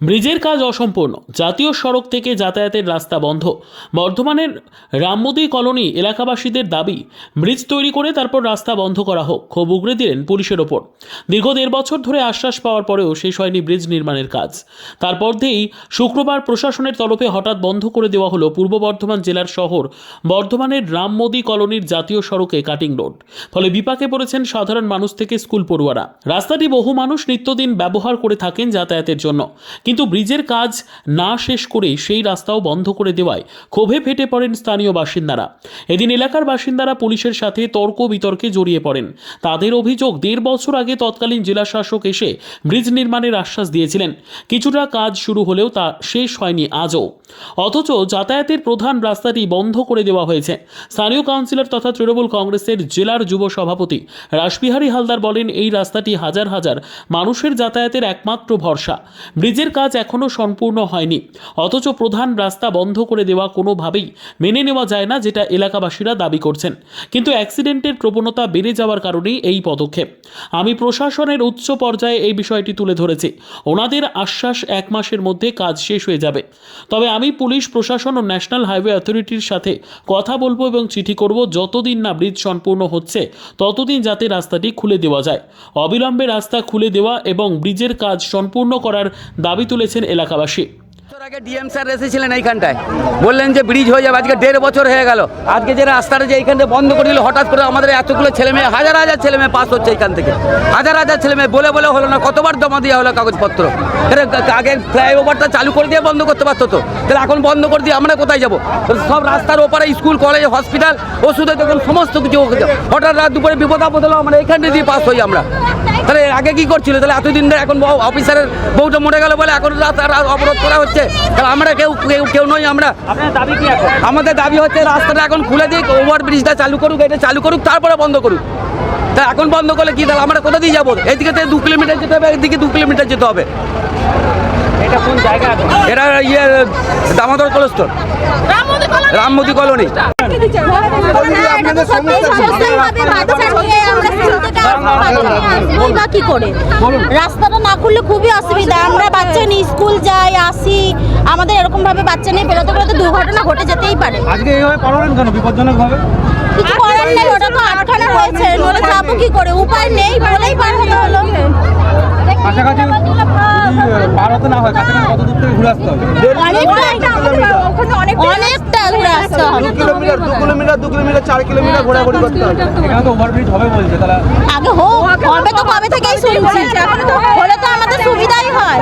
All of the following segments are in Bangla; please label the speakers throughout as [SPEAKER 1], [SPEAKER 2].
[SPEAKER 1] ব্রিজের কাজ অসম্পূর্ণ, জাতীয় সড়ক থেকে যাতায়াতের রাস্তা বন্ধ। বর্ধমানের রামমোদী কলোনি এলাকাবাসীদের দাবি, ব্রিজ তৈরি করে তারপর রাস্তা বন্ধ করা হোক। ক্ষোভ উগরে দিলেন পুলিশের ওপর। দীর্ঘ 1.5 বছর ধরে আশ্বাস পাওয়ার পরেও শেষ হয়নি ব্রিজ নির্মাণের কাজ। তারপর দিয়েই শুক্রবার প্রশাসনের তরফে হঠাৎ বন্ধ করে দেওয়া হলো পূর্ব বর্ধমান জেলার শহর বর্ধমানের রামমোদী কলোনির জাতীয় সড়কে কাটিং রোড। ফলে বিপাকে পড়েছেন সাধারণ মানুষ থেকে স্কুল পড়ুয়ারা। রাস্তাটি বহু মানুষ নিত্যদিন ব্যবহার করে থাকেন যাতায়াতের জন্য, কিন্তু ব্রিজের কাজ না শেষ করেই সেই রাস্তাও বন্ধ করে দেওয়ায় ক্ষোভে ফেটে পড়েন স্থানীয় বাসিন্দারা। এদিন এলাকার বাসিন্দারা পুলিশের সাথে তর্ক বিতর্কে জড়িয়ে পড়েন। তাদের অভিযোগ, 1.5 বছর আগে তৎকালীন জেলা শাসক এসে ব্রিজ নির্মাণের আশ্বাস দিয়েছিলেন। কিছুটা কাজ শুরু হলেও তা শেষ হয়নি আজও, অথচ যাতায়াতের প্রধান রাস্তাটি বন্ধ করে দেওয়া হয়েছে। স্থানীয় কাউন্সিলর তথা তৃণমূল কংগ্রেসের জেলার যুব সভাপতি রাসবিহারী হালদার বলেন, এই রাস্তাটি হাজার হাজার মানুষের যাতায়াতের একমাত্র ভরসা। ব্রিজের কাজ এখনও সম্পূর্ণ হয়নি, অথচ প্রধান রাস্তা বন্ধ করে দেওয়া কোনোভাবেই মেনে নেওয়া যায় না, যেটা এলাকাবাসীরা দাবি করছেন। কিন্তু অ্যাক্সিডেন্টের প্রবণতা বেড়ে যাওয়ার কারণেই এই পদক্ষেপ। আমি প্রশাসনের উচ্চ পর্যায়ে এই বিষয়টি তুলে ধরেছি। ওনাদের আশ্বাস 1 মাসের মধ্যে কাজ শেষ হয়ে যাবে। তবে আমি পুলিশ প্রশাসন ও ন্যাশনাল হাইওয়ে অথরিটির সাথে কথা বলবো এবং চিঠি করব, যতদিন না ব্রিজ সম্পূর্ণ হচ্ছে ততদিন যাতে রাস্তাটি খুলে দেওয়া যায়। অবিলম্বে রাস্তা খুলে দেওয়া এবং ব্রিজের কাজ সম্পূর্ণ করার দাবি তুলেছেন এলাকাবাসী।
[SPEAKER 2] আগে ডিএম স্যার এসেছিলেন এইখানটায়, বললেন যে ব্রিজ হয়ে যাবে। আজকে 1.5 বছর হয়ে গেল। আজকে যে রাস্তাটা যে এইখানটা বন্ধ করে দিল হঠাৎ করে, আমাদের এতগুলো ছেলে মেয়ে, হাজার হাজার ছেলে মেয়ে পাস হচ্ছে এইখান থেকে। হাজার হাজার ছেলে মেয়ে বলে বলে হলো না, কতবার জমা দেওয়া হলো কাগজপত্র। আগে ফ্লাইওভারটা চালু করে দিয়ে বন্ধ করতে পারতো তো, তাহলে এখন বন্ধ করে দিয়ে আমরা কোথায় যাবো? সব রাস্তার ওপারে স্কুল, কলেজ, হসপিটাল, ওষুধের দোকান, সমস্ত কিছু। হঠাৎ রাত দুপুরে বিপদ আপদ হলো, আমরা এইখানটা দিয়ে পাস হই আমরা। তাহলে আগে কি করছিল? তাহলে এতদিন ধরে এখন অফিসারের বউটা মরে গেল বলে এখন অবরোধ করা হচ্ছে। তাহলে আমরা কেউ নই। আমরা আমাদের দাবি হচ্ছে রাস্তাটা এখন খুলে দিক, ওভার ব্রিজটা চালু করুক, এটা চালু করুক, তারপরে বন্ধ করুক। তা এখন বন্ধ করলে কি, তাহলে আমরা কোথা দিয়ে যাবো? এদিকে 2 কিলোমিটার যেতে হবে, এদিকে 2 কিলোমিটার যেতে হবে। এটা কোন জায়গা? এটা দামোদর কলেস্টোর, রামমোদী কলোনি।
[SPEAKER 3] কি করে রাস্তাটা না খুললে খুবই অসুবিধা। আমরা বাচ্চা নিয়ে স্কুল যাই আসি, আমাদের এরকম ভাবে বাচ্চা নিয়ে বেরোতে বেরোতে দুর্ঘটনা ঘটে যেতেই পারে।
[SPEAKER 4] আজকে এইভাবে পারবেন কেন? বিপজ্জনক ভাবে
[SPEAKER 3] কিছু করার নেই, ওটা তো আটকানো হয়েছে। নলে যাবো কি করে? উপায় নেই বলেই পার হতে হলো।
[SPEAKER 4] কাছাকাছি পার হতে না হয়, কাছাকাছি কত দূর থেকে ঘুরে আসতে হবে?
[SPEAKER 3] অনেকটা ঘুরে আসতে হবে।
[SPEAKER 5] 2 কিলোমিটার 4 কিলোমিটার ঘোরাঘুরি করতে হবে।
[SPEAKER 4] এখানে তো ওভারব্রিজ হবে বলছে, তাহলে
[SPEAKER 3] আগে হোক, হবে তো কবে থেকেই শুনছি। হলে তো আমাদের সুবিধাই হয়।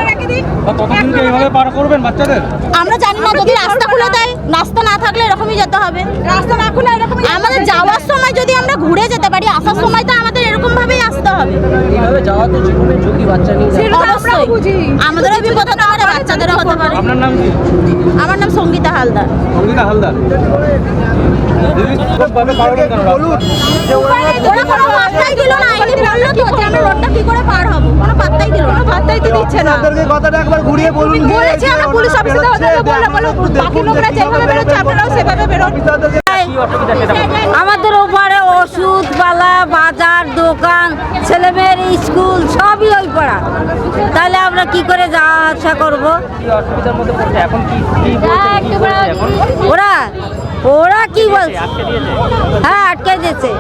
[SPEAKER 4] কতদিন কি এইভাবে পার করবেন বাচ্চাদের?
[SPEAKER 3] আমরা জানি না, যদি রাস্তা খুলে দেয়। রাস্তা না থাকলে এরকমই যেতে হবে। রাস্তা না খুলে এরকমই আমাদের যাওয়ার সময় যদি আমরা ঘুরে যেতে পারি, আসার সময় তো আমাদের এরকম ভাবেই আসতে হবে।
[SPEAKER 2] এইভাবে যাওয়া তো জীবনের ঝুঁকি, বাচ্চা নিয়ে
[SPEAKER 3] অবশ্যই আমাদেরও বিপদ হতে পারে, বাচ্চাদেরও হতে পারে।
[SPEAKER 4] আপনার নাম কি?
[SPEAKER 3] আমার নাম সঙ্গীতা হালদার।
[SPEAKER 4] সঙ্গীতা হালদার।
[SPEAKER 3] ওরা কোনো পাত্তাই দিল না। এমনি বললো তো যে আমরা রোডটা কি করে পার হবো, কোনো পাত্তাই দিল না। পাত্তাই তো দিচ্ছে না।
[SPEAKER 5] আপনাদেরকে কথাটা একবার ঘুরিয়ে বলুন।
[SPEAKER 3] বলেছি আমরা পুলিশ অফিসারদের বললো বাকি লোকরা যেভাবে বেরোচ্ছে আপনারাও সেভাবে বেরোন।
[SPEAKER 6] আমাদের ওপারে ওষুধপালা, বাজার, দোকান, ছেলেমেয়ের স্কুল সবই ওই পাড়া। তাহলে আমরা কি করে যাওয়া আসা করবো? ওরা ওরা কি বলছে? হ্যাঁ, আটকে দিয়েছে।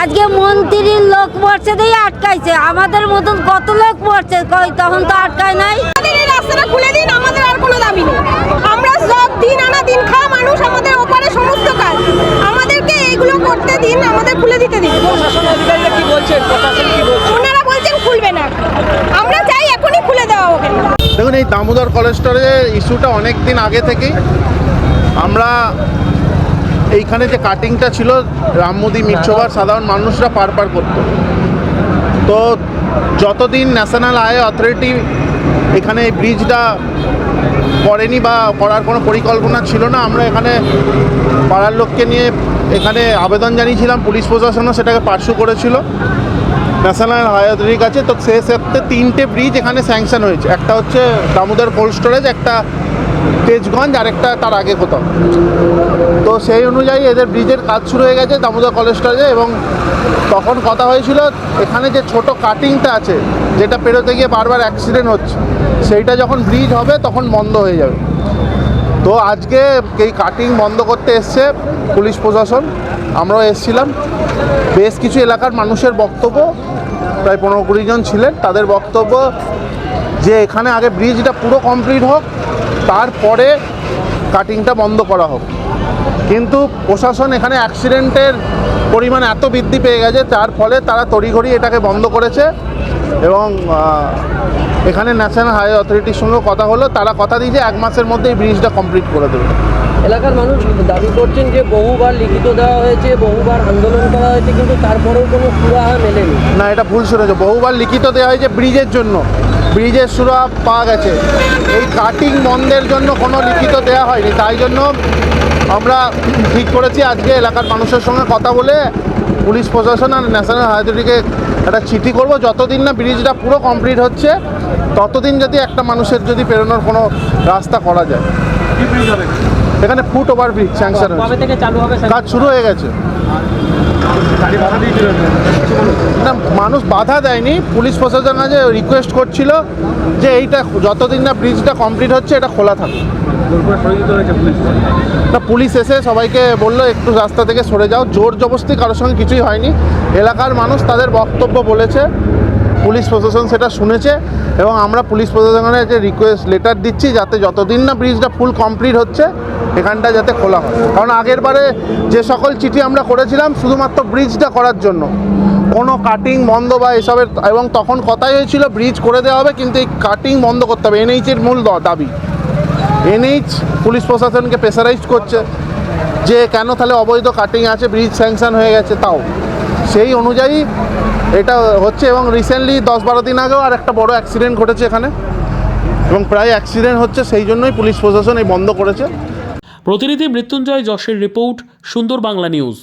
[SPEAKER 6] আজকে মন্ত্রীর লোক মরছে দিয়ে আটকাইছে। আমাদের মতন কত লোক মরছে, তখন তো আটকায় নাই।
[SPEAKER 3] রাস্তাটা খুলে দিন, আমাদের আর কোনো দাবি নেই। আমরা সব দিন আনা দিন খাওয়া মানুষ, আমাদের ওপারে সমস্ত কাজ আমাদেরকে এইগুলো করতে দিন, আমাদের খুলে দিতে দিন।
[SPEAKER 2] কি বলছেন?
[SPEAKER 3] ওনারা বলছেন খুলবে না, আমরা চাই এখনই খুলে দেওয়া হোক।
[SPEAKER 5] দেখুন, এই দামোদর কলেস্টোরের ইস্যুটা অনেক দিন আগে থেকেই আমরা এইখানে যে কাটিংটা ছিল, রামমোদী মিটসভার সাধারণ মানুষরা পার করতো। তো যতদিন ন্যাশনাল হাইওয়ে অথরিটি এখানে এই ব্রিজটা করেনি বা করার কোনো পরিকল্পনা ছিল না, আমরা এখানে পাড়ার লোককে নিয়ে এখানে আবেদন জানিয়েছিলাম। পুলিশ প্রশাসনও সেটাকে পার্শ্ব করেছিল ন্যাশনাল হাইওয়ে অথরিটির কাছে। তো সে ক্ষেত্রে 3টে ব্রিজ এখানে স্যাংশন হয়েছে। একটা হচ্ছে দামোদর কোল্ড স্টোরেজ, একটা তেজগঞ্জ, আরেকটা তার আগে কোথাও। তো সেই অনুযায়ী এদের ব্রিজের কাজ শুরু হয়ে গেছে দামোদর কলেজটাতে, এবং তখন কথা হয়েছিল এখানে যে ছোট কাটিংটা আছে যেটা পেরোতে গিয়ে বারবার অ্যাক্সিডেন্ট হচ্ছে, সেইটা যখন ব্রিজ হবে তখন বন্ধ হয়ে যাবে। তো আজকে এই কাটিং বন্ধ করতে এসছে পুলিশ প্রশাসন, আমরাও এসছিলাম। বেশ কিছু এলাকার মানুষের বক্তব্য, প্রায় 15-20 জন ছিলেন, তাদের বক্তব্য যে এখানে আগে ব্রিজটা পুরো কমপ্লিট হোক, তারপরে কাটিংটা বন্ধ করা হোক। কিন্তু প্রশাসন এখানে অ্যাক্সিডেন্টের পরিমাণ এত বৃদ্ধি পেয়ে গেছে, তার ফলে তারা তড়িঘড়ি এটাকে বন্ধ করেছে। এবং এখানে ন্যাশনাল হাইওয়ে অথরিটির সঙ্গে কথা হলো, তারা কথা দিয়েছে 1 মাসের মধ্যে এই ব্রিজটা কমপ্লিট করে দেবে।
[SPEAKER 7] এলাকার মানুষ দাবি করছেন যে বহুবার লিখিত দেওয়া হয়েছে, বহুবার আন্দোলন করা হয়েছে, কিন্তু তারপরেও কোনো সুরাহা মেলেনি।
[SPEAKER 5] না, এটা ভুল শুনেছে। বহুবার লিখিত দেওয়া হয়েছে ব্রিজের জন্য, ব্রিজের সুরাহা পাওয়া গেছে। এই কাটিং বন্ধের জন্য কোনো লিখিত দেওয়া হয়নি। তাই জন্য আমরা ঠিক করেছি আজকে এলাকার মানুষের সঙ্গে কথা বলে পুলিশ প্রশাসন আর ন্যাশনাল হাইওয়ে অথরিটিকে একটা চিঠি করব, যতদিন না ব্রিজটা পুরো কমপ্লিট হচ্ছে ততদিন যদি একটা মানুষের যদি পেরোনোর কোনো রাস্তা করা যায়। এখানে ফুট ওভার ব্রিজ স্যাংশন
[SPEAKER 7] কবে থেকে চালু হবে?
[SPEAKER 5] কাজ শুরু হয়ে গেছে। না, মানুষ বাধা দেয়নি, পুলিশ প্রশাসন কাছে রিকোয়েস্ট করছিল যে এইটা যতদিন না ব্রিজটা কমপ্লিট হচ্ছে এটা খোলা থাকে। না, পুলিশ এসে সবাইকে বললো একটু রাস্তা থেকে সরে যাও, জোর জবরদস্তি কারোর সঙ্গে কিছুই হয়নি। এলাকার মানুষ তাদের বক্তব্য বলেছে, পুলিশ প্রশাসন সেটা শুনেছে, এবং আমরা পুলিশ প্রশাসনের যে রিকোয়েস্ট লেটার দিচ্ছি যাতে যতদিন না ব্রিজটা ফুল কমপ্লিট হচ্ছে এখানটা যাতে খোলা হয়। কারণ আগের বারে যে সকল চিঠি আমরা করেছিলাম শুধুমাত্র ব্রিজটা করার জন্য, কোনো কাটিং বন্ধ বা এসবের, এবং তখন কথাই হয়েছিল ব্রিজ করে দেওয়া হবে কিন্তু এই কাটিং বন্ধ করতে হবে। এনএইচের মূল দাবি। এনএইচ পুলিশ প্রশাসনকে প্রেসারাইজ করছে যে কেন তাহলে অবৈধ কাটিং আছে, ব্রিজ স্যাংশন হয়ে গেছে তাও। সেই অনুযায়ী এটা হচ্ছে, এবং রিসেন্টলি 10-12 দিন আগেও আর একটা বড় অ্যাক্সিডেন্ট ঘটেছে এখানে, এবং প্রায় অ্যাক্সিডেন্ট হচ্ছে, সেই জন্যই পুলিশ প্রশাসন এই বন্ধ করেছে।
[SPEAKER 1] প্রতিনিধি মৃত্যুঞ্জয় যশের রিপোর্ট, সুন্দর বাংলা নিউজ।